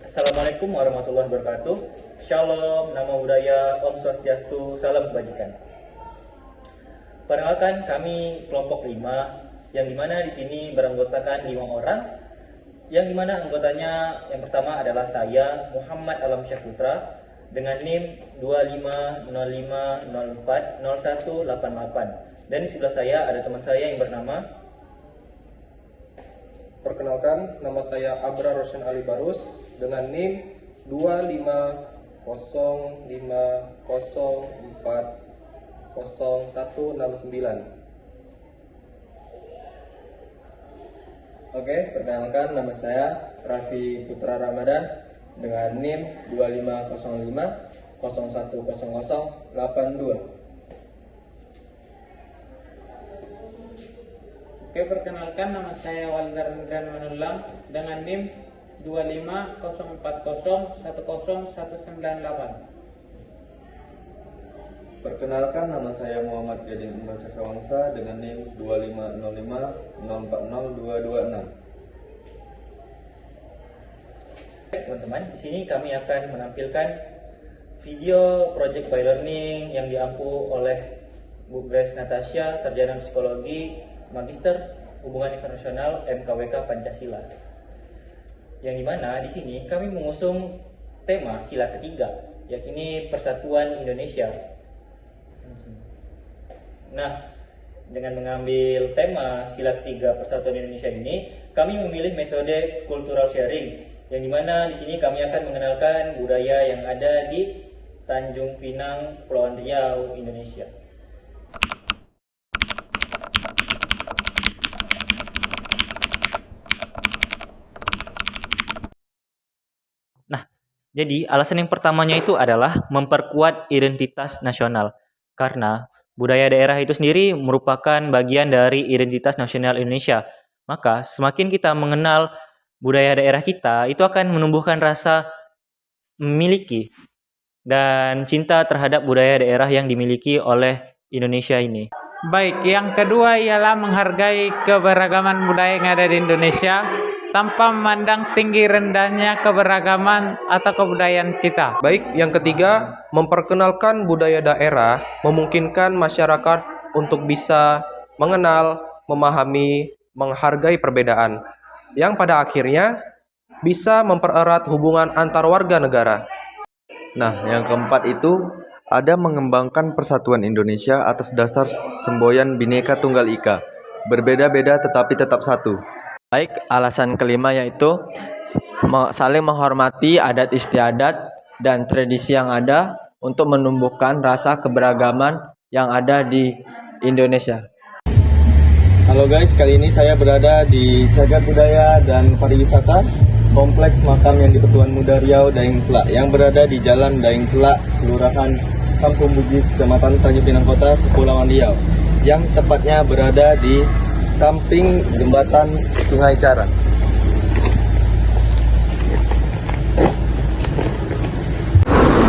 Assalamualaikum warahmatullahi wabarakatuh. Shalom, nama budaya, Om Swastiastu, salam kebajikan. Perkenalkan, kami kelompok 5, yang dimana di sini beranggotakan 5 orang, yang dimana anggotanya yang pertama adalah saya, Muhammad Alamsyah Putra, dengan NIM 2505040188. Dan di sebelah saya ada teman saya yang bernama. Perkenalkan, nama saya Abrar Roshan Ali Barus dengan NIM 2505040169. Oke, perkenalkan, nama saya Raffi Putra Ramadan dengan NIM 2505010082. Oke, perkenalkan, nama saya Walter Nurdan Manulam dengan NIM 2504010198. Perkenalkan, nama saya Muhammad Gading Umar Cakrawangsa dengan NIM 2505040226. Teman-teman, di sini kami akan menampilkan video project by learning yang diampu oleh Bu Grace Natasha, Sarjana Psikologi, Magister Hubungan Internasional MKWK Pancasila. Yang dimana di sini kami mengusung tema sila ketiga, yakni Persatuan Indonesia. Nah, dengan mengambil tema sila ketiga Persatuan Indonesia ini, kami memilih metode cultural sharing, yang dimana di sini kami akan mengenalkan budaya yang ada di Tanjung Pinang, Kepulauan Riau, Indonesia. Jadi, alasan yang pertamanya itu adalah memperkuat identitas nasional. Karena budaya daerah itu sendiri merupakan bagian dari identitas nasional Indonesia. Maka, semakin kita mengenal budaya daerah kita, itu akan menumbuhkan rasa memiliki dan cinta terhadap budaya daerah yang dimiliki oleh Indonesia ini. Baik, yang kedua ialah menghargai keberagaman budaya yang ada di Indonesia tanpa memandang tinggi rendahnya keberagaman atau kebudayaan kita. Baik, yang ketiga, memperkenalkan budaya daerah memungkinkan masyarakat untuk bisa mengenal, memahami, menghargai perbedaan, yang pada akhirnya bisa mempererat hubungan antar warga negara. Nah, yang keempat itu ada mengembangkan persatuan Indonesia atas dasar semboyan Bhinneka Tunggal Ika, berbeda-beda tetapi tetap satu. Baik, alasan kelima yaitu saling menghormati adat istiadat dan tradisi yang ada untuk menumbuhkan rasa keberagaman yang ada di Indonesia. Halo guys, kali ini saya berada di Cagar Budaya dan Pariwisata Kompleks Makam yang di Pertuan Muda Riau Daeng Celak yang berada di Jalan Daeng Celak, Kelurahan Kampung Bugis, Kecamatan Tanjung Pinang Kota, Kepulauan Riau, yang tepatnya berada di samping jembatan Sungai Cara.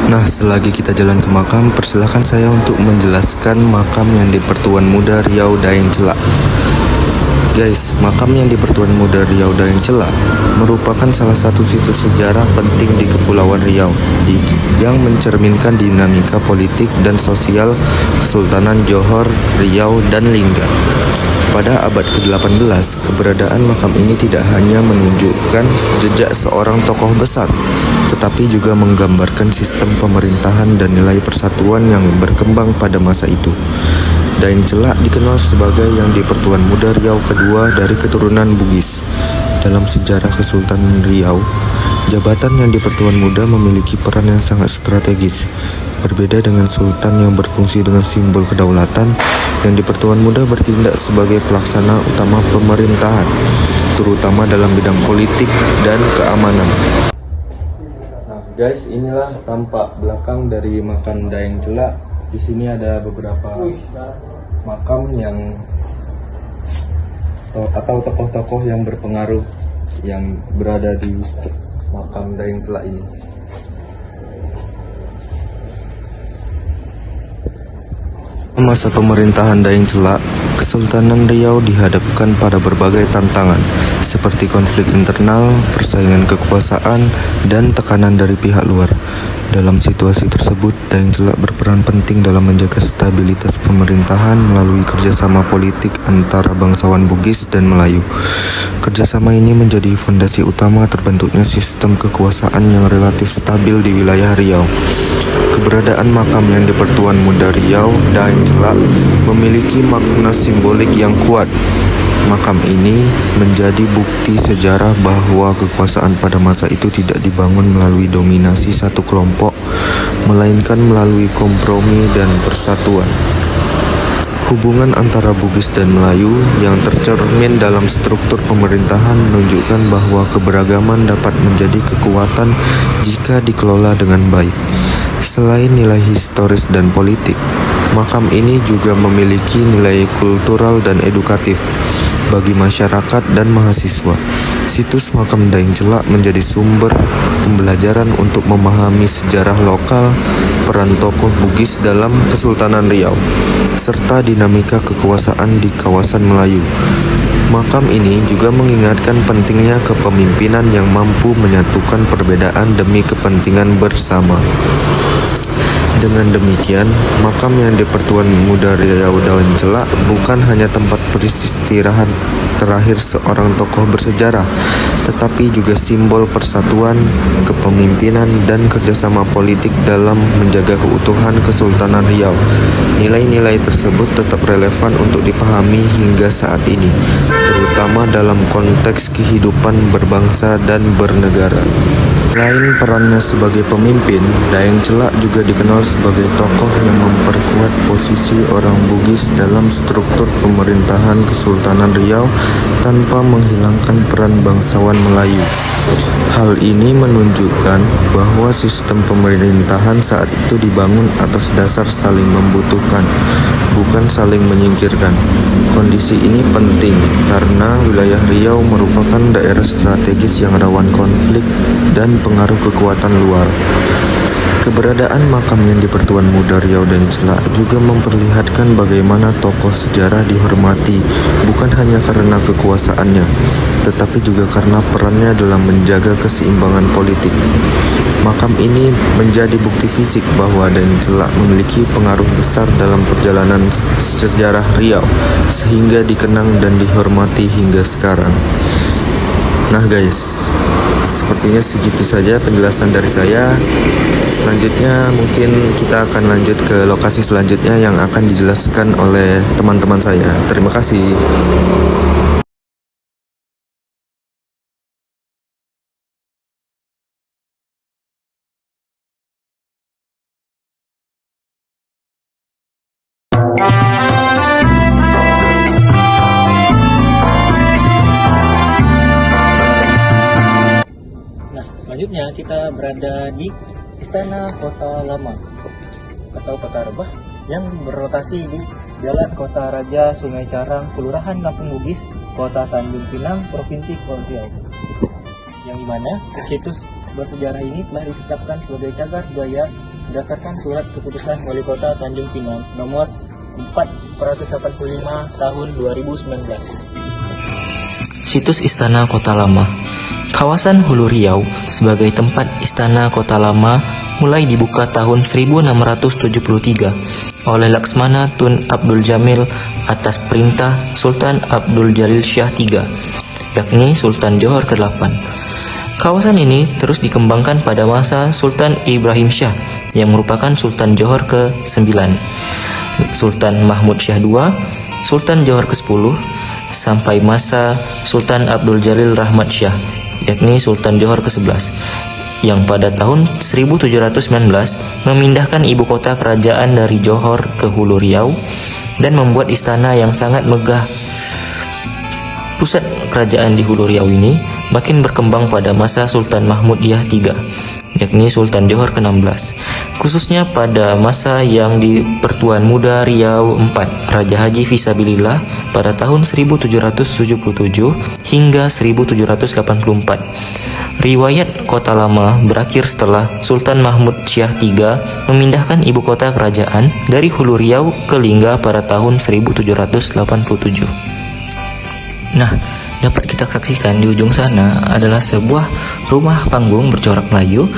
Nah, selagi kita jalan ke makam, persilahkan saya untuk menjelaskan makam yang di Pertuan Muda Riau Daeng Celak. Guys, makam yang di Pertuan Muda Riau Daeng Celak merupakan salah satu situs sejarah penting di Kepulauan Riau yang mencerminkan dinamika politik dan sosial Kesultanan Johor, Riau, dan Lingga. Pada abad ke-18, keberadaan makam ini tidak hanya menunjukkan jejak seorang tokoh besar, tetapi juga menggambarkan sistem pemerintahan dan nilai persatuan yang berkembang pada masa itu. Daeng Celak dikenal sebagai yang di Pertuan Muda Riau kedua dari keturunan Bugis. Dalam sejarah Kesultanan Riau, jabatan yang di Pertuan Muda memiliki peran yang sangat strategis. Berbeda dengan sultan yang berfungsi dengan simbol kedaulatan, yang di Pertuan Muda bertindak sebagai pelaksana utama pemerintahan, terutama dalam bidang politik dan keamanan. Nah, guys, inilah tampak belakang dari makam Daeng Celak. Di sini ada beberapa makam yang atau tokoh-tokoh yang berpengaruh yang berada di makam Daeng Celak ini. Masa pemerintahan Daeng Celak, Kesultanan Riau dihadapkan pada berbagai tantangan, seperti konflik internal, persaingan kekuasaan, dan tekanan dari pihak luar. Dalam situasi tersebut, Daeng Celak berperan penting dalam menjaga stabilitas pemerintahan melalui kerjasama politik antara bangsawan Bugis dan Melayu. Kerjasama ini menjadi fondasi utama terbentuknya sistem kekuasaan yang relatif stabil di wilayah Riau. Keberadaan makam yang di Pertuan Muda Riau, Daeng Celak, memiliki makna simbolik yang kuat. Makam ini menjadi bukti sejarah bahwa kekuasaan pada masa itu tidak dibangun melalui dominasi satu kelompok, melainkan melalui kompromi dan persatuan. Hubungan antara Bugis dan Melayu yang tercermin dalam struktur pemerintahan menunjukkan bahwa keberagaman dapat menjadi kekuatan jika dikelola dengan baik. Selain nilai historis dan politik, makam ini juga memiliki nilai kultural dan edukatif bagi masyarakat dan mahasiswa. Situs makam Daeng Celak menjadi sumber pembelajaran untuk memahami sejarah lokal, peran tokoh Bugis dalam Kesultanan Riau, serta dinamika kekuasaan di kawasan Melayu. Makam ini juga mengingatkan pentingnya kepemimpinan yang mampu menyatukan perbedaan demi kepentingan bersama. Dengan demikian, makam yang di Pertuan Muda Riau Daeng Celak bukan hanya tempat beristirahat terakhir seorang tokoh bersejarah, tetapi juga simbol persatuan, kepemimpinan, dan kerjasama politik dalam menjaga keutuhan Kesultanan Riau. Nilai-nilai tersebut tetap relevan untuk dipahami hingga saat ini, terutama dalam konteks kehidupan berbangsa dan bernegara. Selain perannya sebagai pemimpin, Daeng Celak juga dikenal sebagai tokoh yang memperkuat posisi orang Bugis dalam struktur pemerintahan Kesultanan Riau tanpa menghilangkan peran bangsawan Melayu. Hal ini menunjukkan bahwa sistem pemerintahan saat itu dibangun atas dasar saling membutuhkan, bukan saling menyingkirkan. Kondisi ini penting karena wilayah Riau merupakan daerah strategis yang rawan konflik dan pengaruh kekuatan luar. Keberadaan makam yang di Pertuan Muda Riau Daeng Celak juga memperlihatkan bagaimana tokoh sejarah dihormati bukan hanya karena kekuasaannya, tetapi juga karena perannya dalam menjaga keseimbangan politik. Makam ini menjadi bukti fisik bahwa Daeng Celak memiliki pengaruh besar dalam perjalanan sejarah Riau, sehingga dikenang dan dihormati hingga sekarang. Nah guys, sepertinya segitu saja penjelasan dari saya. Selanjutnya mungkin kita akan lanjut ke lokasi selanjutnya yang akan dijelaskan oleh teman-teman saya. Terima kasih. Selanjutnya kita berada di Istana Kota Lama atau Kota Rebah yang berlokasi di Jalan Kota Raja Sungai Carang, Kelurahan Kampung Bugis, Kota Tanjung Pinang, Provinsi Kepulauan Riau. Yang dimana situs bersejarah ini telah ditetapkan sebagai cagar budaya berdasarkan surat keputusan Wali Kota Tanjung Pinang nomor 485 tahun 2019. Situs Istana Kota Lama. Kawasan Hulu Riau sebagai tempat Istana Kota Lama mulai dibuka tahun 1673 oleh Laksmana Tun Abdul Jamil atas perintah Sultan Abdul Jalil Syah III, yakni Sultan Johor ke-8. Kawasan ini terus dikembangkan pada masa Sultan Ibrahim Syah yang merupakan Sultan Johor ke-9, Sultan Mahmud Syah II, Sultan Johor ke-10, sampai masa Sultan Abdul Jalil Rahmat Syah, yakni Sultan Johor ke-11, yang pada tahun 1719 memindahkan ibu kota kerajaan dari Johor ke Hulu Riau dan membuat istana yang sangat megah. Pusat kerajaan di Hulu Riau ini makin berkembang pada masa Sultan Mahmud Yah III, yakni Sultan Johor ke-16, khususnya pada masa yang di Pertuan Muda Riau IV, Raja Haji Fisabilillah pada tahun 1777 hingga 1784. Riwayat Kota Lama berakhir setelah Sultan Mahmud Syah III memindahkan ibu kota kerajaan dari Hulu Riau ke Lingga pada tahun 1787. Nah, dapat kita saksikan di ujung sana adalah sebuah rumah panggung bercorak Melayu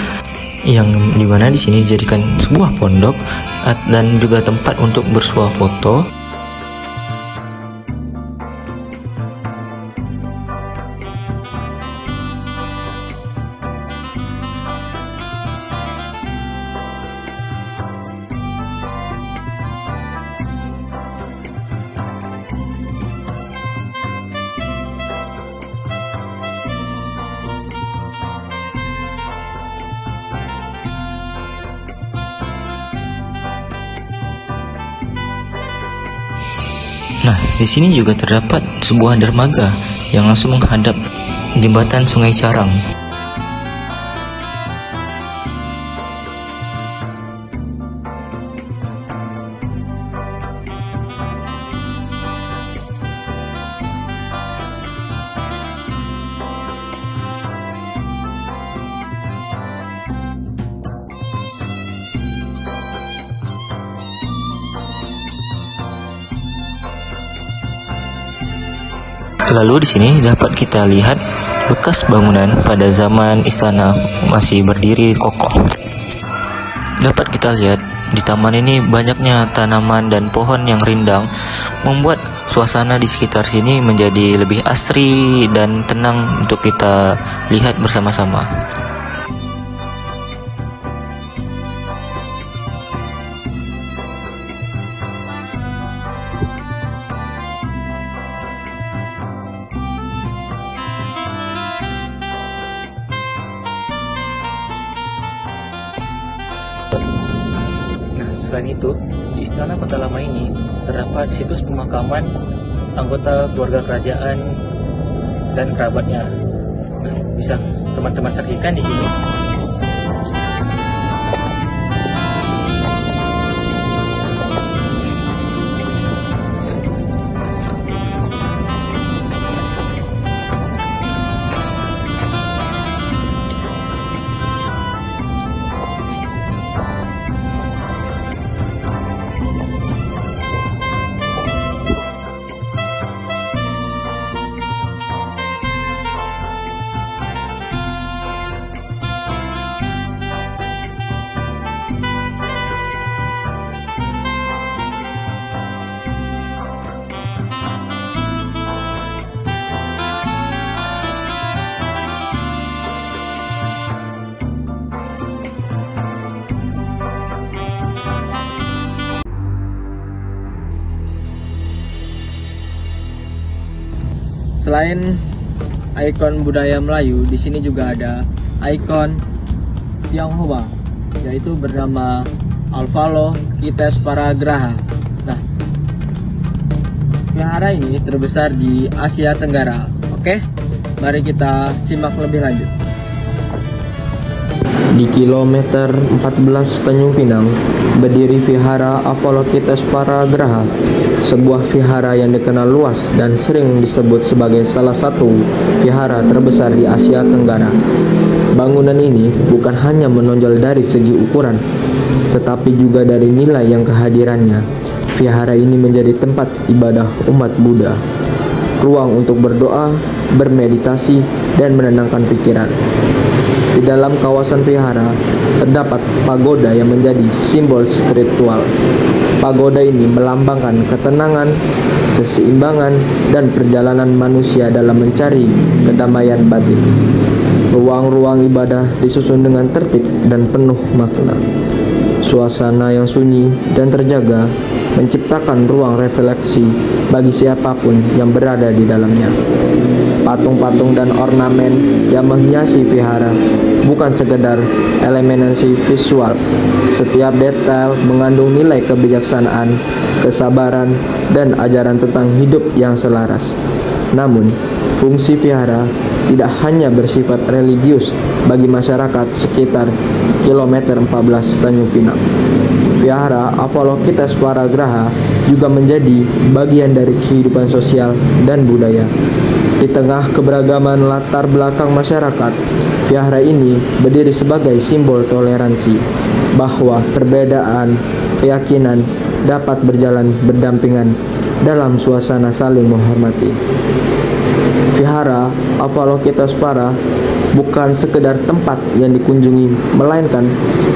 yang dimana di sini dijadikan sebuah pondok dan juga tempat untuk bersuah foto. Nah, di sini juga terdapat sebuah dermaga yang langsung menghadap jembatan Sungai Carang. Lalu di sini dapat kita lihat bekas bangunan pada zaman istana masih berdiri kokoh. Dapat kita lihat di taman ini banyaknya tanaman dan pohon yang rindang membuat suasana di sekitar sini menjadi lebih asri dan tenang untuk kita lihat bersama-sama. Nah, selain itu, di Istana Kota Lama ini terdapat situs pemakaman anggota keluarga kerajaan dan kerabatnya. Nah, bisa teman-teman saksikan di sini. Selain ikon budaya Melayu, di sini juga ada ikon Tionghoa, yaitu bernama Avalokiteshvara. Nah, vihara ini terbesar di Asia Tenggara. Oke, mari kita simak lebih lanjut. Di kilometer 14 Tanjung Pinang, berdiri vihara Avalokiteshvara, sebuah vihara yang dikenal luas dan sering disebut sebagai salah satu vihara terbesar di Asia Tenggara. Bangunan ini bukan hanya menonjol dari segi ukuran, tetapi juga dari nilai yang kehadirannya. Vihara ini menjadi tempat ibadah umat Buddha, ruang untuk berdoa, bermeditasi, dan menenangkan pikiran. Di dalam kawasan vihara terdapat pagoda yang menjadi simbol spiritual. Pagoda ini melambangkan ketenangan, keseimbangan, dan perjalanan manusia dalam mencari kedamaian batin. Ruang-ruang ibadah disusun dengan tertib dan penuh makna. Suasana yang sunyi dan terjaga menciptakan ruang refleksi bagi siapapun yang berada di dalamnya. Patung-patung dan ornamen yang menghiasi vihara bukan sekedar elemenasi visual. Setiap detail mengandung nilai kebijaksanaan, kesabaran, dan ajaran tentang hidup yang selaras. Namun, fungsi vihara tidak hanya bersifat religius bagi masyarakat sekitar kilometer 14 Tanjung Pinang. Vihara Avalokitesvara Graha juga menjadi bagian dari kehidupan sosial dan budaya. Di tengah keberagaman latar belakang masyarakat, vihara ini berdiri sebagai simbol toleransi, bahwa perbedaan keyakinan dapat berjalan berdampingan dalam suasana saling menghormati. Vihara Avalokitesvara bukan sekedar tempat yang dikunjungi, melainkan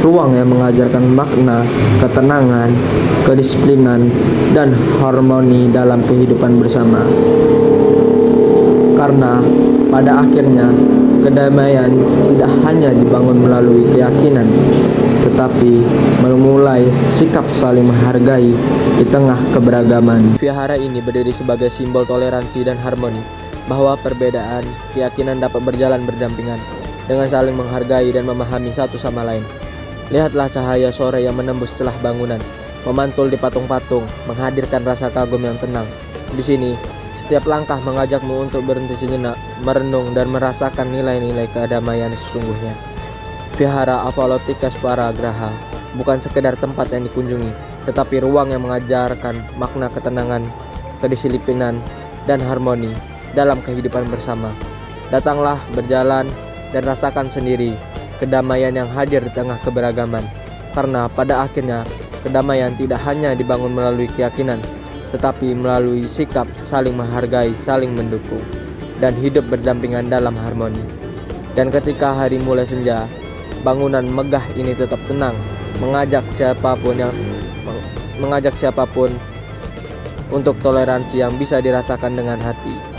ruang yang mengajarkan makna, ketenangan, kedisiplinan, dan harmoni dalam kehidupan bersama. Karena pada akhirnya kedamaian tidak hanya dibangun melalui keyakinan, tetapi memulai sikap saling menghargai di tengah keberagaman. Vihara ini berdiri sebagai simbol toleransi dan harmoni, bahwa perbedaan keyakinan dapat berjalan berdampingan dengan saling menghargai dan memahami satu sama lain. Lihatlah cahaya sore yang menembus celah bangunan, memantul di patung-patung, menghadirkan rasa kagum yang tenang. Di sini, setiap langkah mengajakmu untuk berhenti sejenak, merenung dan merasakan nilai-nilai kedamaian sesungguhnya. Vihara Avalokitesvara Graha bukan sekedar tempat yang dikunjungi, tetapi ruang yang mengajarkan makna ketenangan, kedisiplinan, dan harmoni dalam kehidupan bersama. Datanglah, berjalan, dan rasakan sendiri kedamaian yang hadir di tengah keberagaman. Karena pada akhirnya, kedamaian tidak hanya dibangun melalui keyakinan, tetapi melalui sikap saling menghargai, saling mendukung, dan hidup berdampingan dalam harmoni. Dan ketika hari mulai senja, bangunan megah ini tetap tenang, mengajak siapapun untuk toleransi yang bisa dirasakan dengan hati.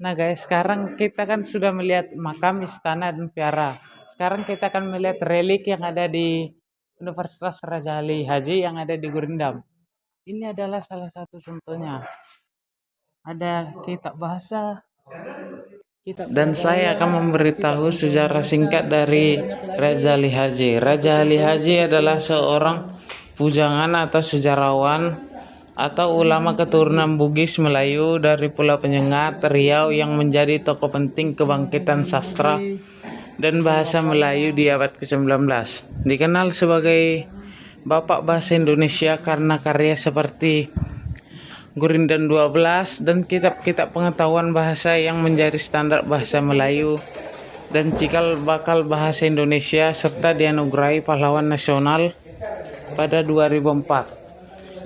Nah guys, sekarang kita kan sudah melihat makam, istana, dan vihara. Sekarang kita akan melihat relik yang ada di Universitas Raja Ali Haji yang ada di Gurindam. Ini adalah salah satu contohnya. Ada kitab bahasa, dan saya akan memberitahu sejarah singkat dari Raja Ali Haji. Raja Ali Haji adalah seorang pujangan atau sejarawan atau ulama keturunan Bugis Melayu dari Pulau Penyengat, Riau, yang menjadi tokoh penting kebangkitan sastra dan bahasa Melayu di abad ke-19. Dikenal sebagai Bapak Bahasa Indonesia karena karya seperti Gurindam 12 dan kitab-kitab pengetahuan bahasa yang menjadi standar bahasa Melayu dan cikal bakal bahasa Indonesia, serta dianugerahi pahlawan nasional pada 2004.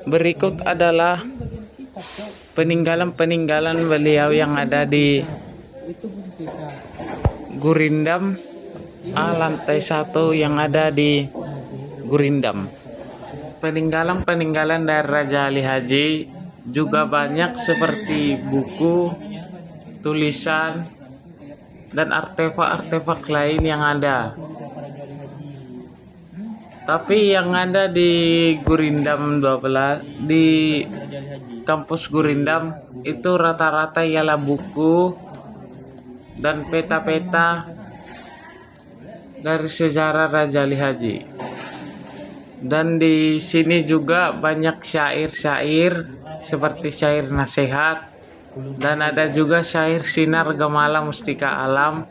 Berikut adalah peninggalan-peninggalan beliau yang ada di Gurindam, lantai 1 yang ada di Gurindam. Peninggalan-peninggalan dari Raja Ali Haji juga banyak seperti buku, tulisan, dan artefak-artefak lain yang ada. Tapi yang ada di Gurindam 12, di kampus Gurindam, itu rata-rata ialah buku dan peta-peta dari sejarah Raja Ali Haji. Dan di sini juga banyak syair-syair seperti syair nasihat dan ada juga syair sinar gemala mustika alam.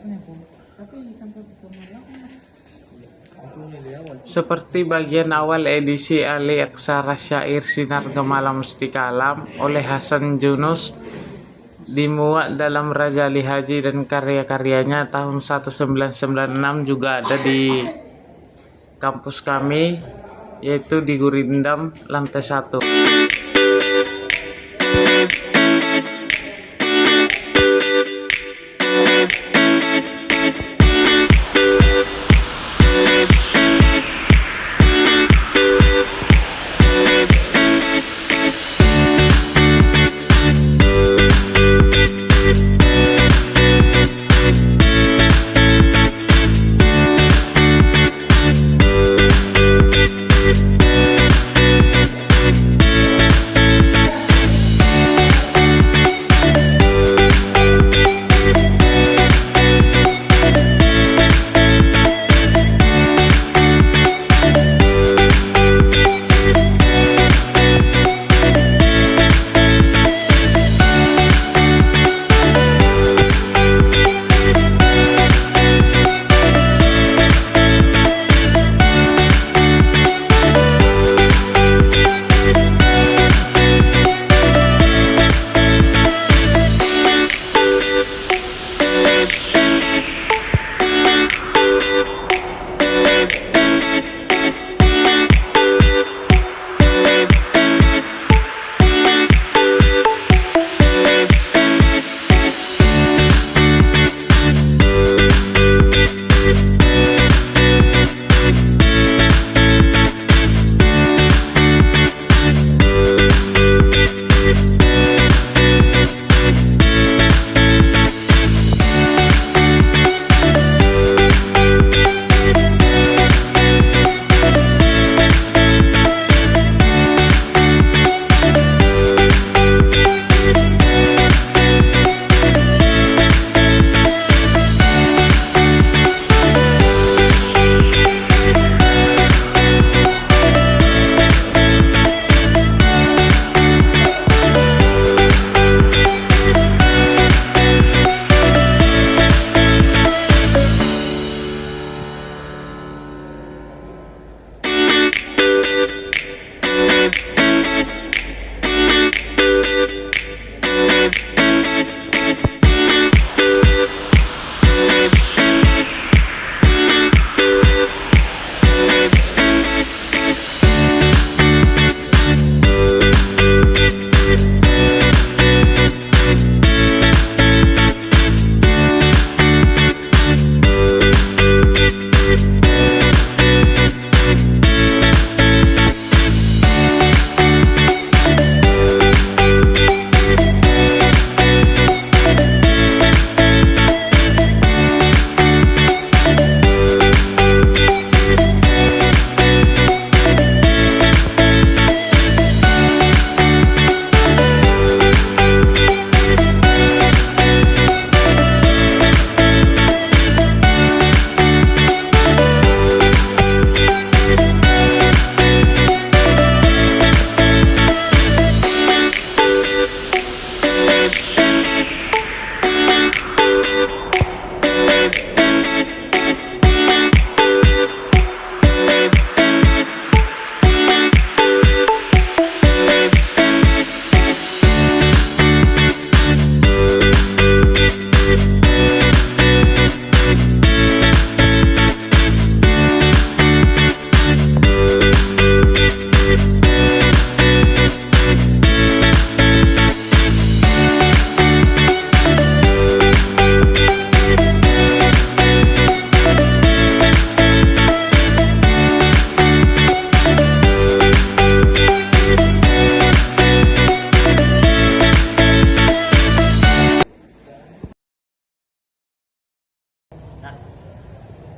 Seperti bagian awal edisi Ali Aksara Syair Sinar Gemala Mustika Alam oleh Hasan Junus dimuat dalam Rajali Haji dan karya-karyanya tahun 1996 juga ada di kampus kami, yaitu di Gurindam lantai 1.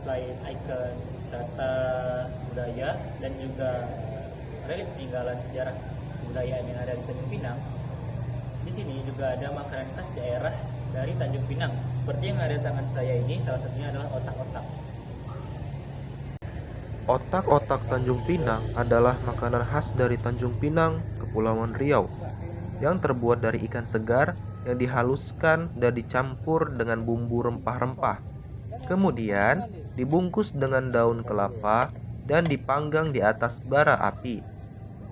selain ikon wisata budaya dan juga relik peninggalan sejarah kebudayaan yang ada di Tanjung Pinang, di sini juga ada makanan khas daerah dari Tanjung Pinang. Seperti yang ada di tangan saya ini, salah satunya adalah otak-otak. Otak-otak Tanjung Pinang adalah makanan khas dari Tanjung Pinang, Kepulauan Riau, yang terbuat dari ikan segar yang dihaluskan dan dicampur dengan bumbu rempah-rempah. Kemudian dibungkus dengan daun kelapa dan dipanggang di atas bara api.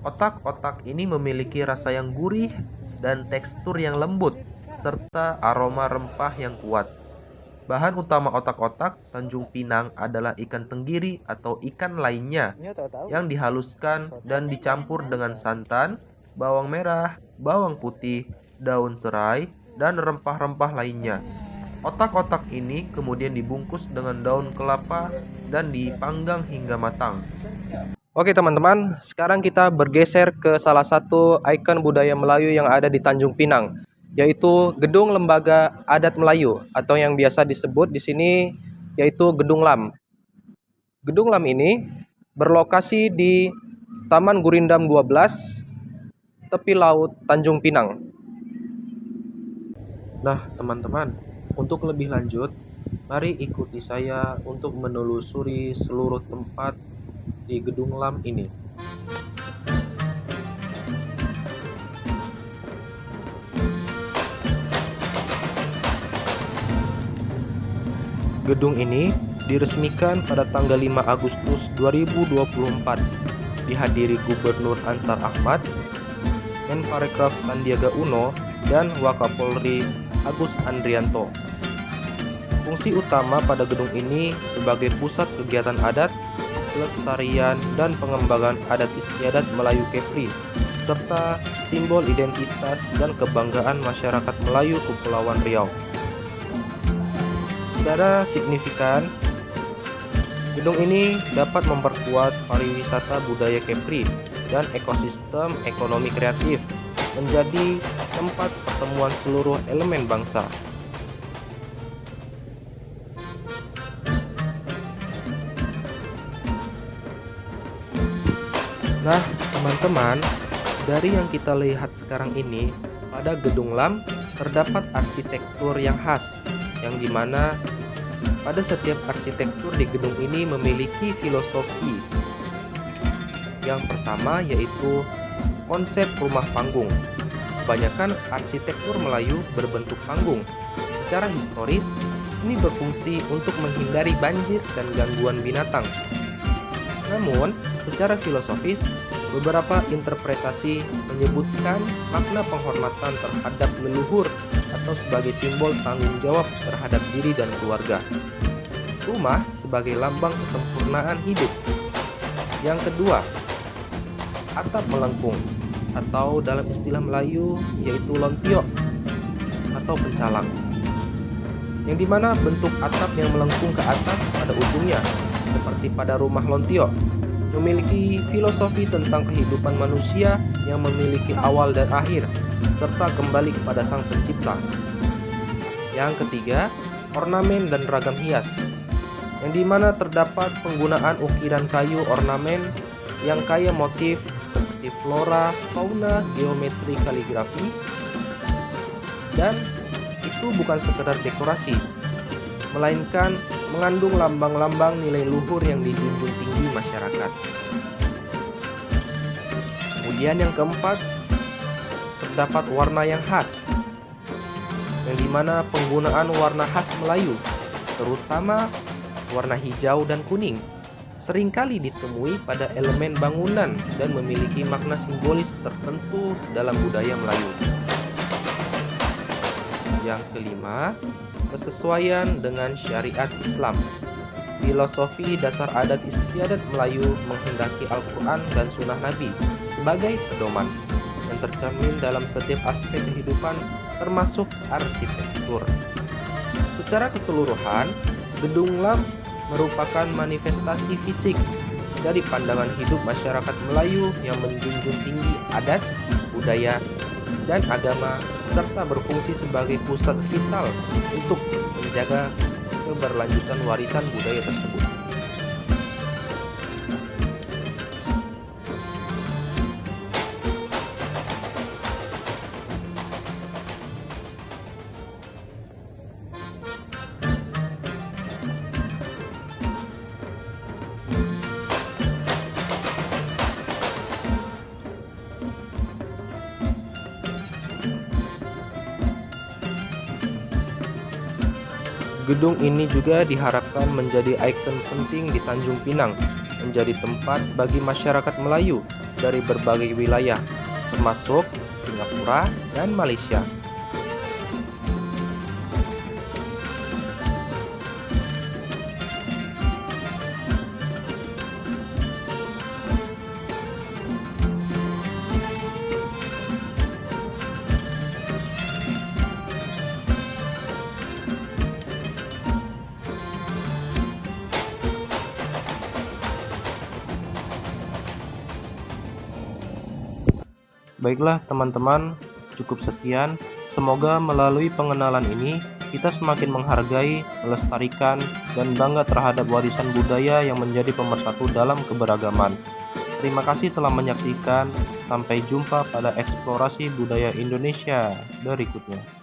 Otak-otak ini memiliki rasa yang gurih dan tekstur yang lembut, serta aroma rempah yang kuat. Bahan utama otak-otak Tanjung Pinang adalah ikan tenggiri atau ikan lainnya yang dihaluskan dan dicampur dengan santan, bawang merah, bawang putih, daun serai, dan rempah-rempah lainnya. Otak-otak ini kemudian dibungkus dengan daun kelapa dan dipanggang hingga matang. Oke teman-teman, sekarang kita bergeser ke salah satu ikon budaya Melayu yang ada di Tanjung Pinang, yaitu Gedung Lembaga Adat Melayu atau yang biasa disebut di sini yaitu Gedung Lam. Gedung Lam ini berlokasi di Taman Gurindam 12, tepi laut Tanjung Pinang. Nah, teman-teman, untuk lebih lanjut, mari ikuti saya untuk menelusuri seluruh tempat di Gedung Lam ini. Gedung ini diresmikan pada tanggal 5 Agustus 2024, dihadiri Gubernur Ansar Ahmad, Menparekraf Sandiaga Uno, dan Wakapolri Agus Andrianto. Fungsi utama pada gedung ini sebagai pusat kegiatan adat, pelestarian, dan pengembangan adat istiadat Melayu Kepri, serta simbol identitas dan kebanggaan masyarakat Melayu Kepulauan Riau. Secara signifikan, gedung ini dapat memperkuat pariwisata budaya Kepri dan ekosistem ekonomi kreatif, menjadi tempat pertemuan seluruh elemen bangsa. Nah, teman-teman, dari yang kita lihat sekarang ini, pada Gedung Lam terdapat arsitektur yang khas, yang dimana pada setiap arsitektur di gedung ini memiliki filosofi. Yang pertama yaitu konsep rumah panggung. Kebanyakan arsitektur Melayu berbentuk panggung. Secara historis, ini berfungsi untuk menghindari banjir dan gangguan binatang. Namun, secara filosofis, beberapa interpretasi menyebutkan makna penghormatan terhadap leluhur atau sebagai simbol tanggung jawab terhadap diri dan keluarga. Rumah sebagai lambang kesempurnaan hidup. Yang kedua, atap melengkung atau dalam istilah Melayu yaitu lontio atau pencalang, yang dimana bentuk atap yang melengkung ke atas pada ujungnya seperti pada rumah lontio memiliki filosofi tentang kehidupan manusia yang memiliki awal dan akhir serta kembali kepada Sang Pencipta. Yang ketiga, ornamen dan ragam hias, yang dimana terdapat penggunaan ukiran kayu ornamen yang kaya motif seperti flora, fauna, geometri, kaligrafi, dan itu bukan sekedar dekorasi, melainkan mengandung lambang-lambang nilai luhur yang dijunjung tinggi masyarakat. Kemudian yang keempat, terdapat warna yang khas, yang dimana penggunaan warna khas Melayu, terutama warna hijau dan kuning, seringkali ditemui pada elemen bangunan dan memiliki makna simbolis tertentu dalam budaya Melayu. Yang kelima, kesesuaian dengan syariat Islam. Filosofi dasar adat istiadat Melayu menghendaki Al-Quran dan Sunnah Nabi sebagai pedoman yang tercermin dalam setiap aspek kehidupan termasuk arsitektur. Secara keseluruhan, Gedung Lam merupakan manifestasi fisik dari pandangan hidup masyarakat Melayu yang menjunjung tinggi adat, budaya, dan agama, serta berfungsi sebagai pusat vital untuk menjaga keberlanjutan warisan budaya tersebut. Gedung ini juga diharapkan menjadi ikon penting di Tanjung Pinang, menjadi tempat bagi masyarakat Melayu dari berbagai wilayah, termasuk Singapura dan Malaysia. Baiklah teman-teman, cukup sekian. Semoga melalui pengenalan ini kita semakin menghargai, melestarikan, dan bangga terhadap warisan budaya yang menjadi pemersatu dalam keberagaman. Terima kasih telah menyaksikan. Sampai jumpa pada eksplorasi budaya Indonesia berikutnya.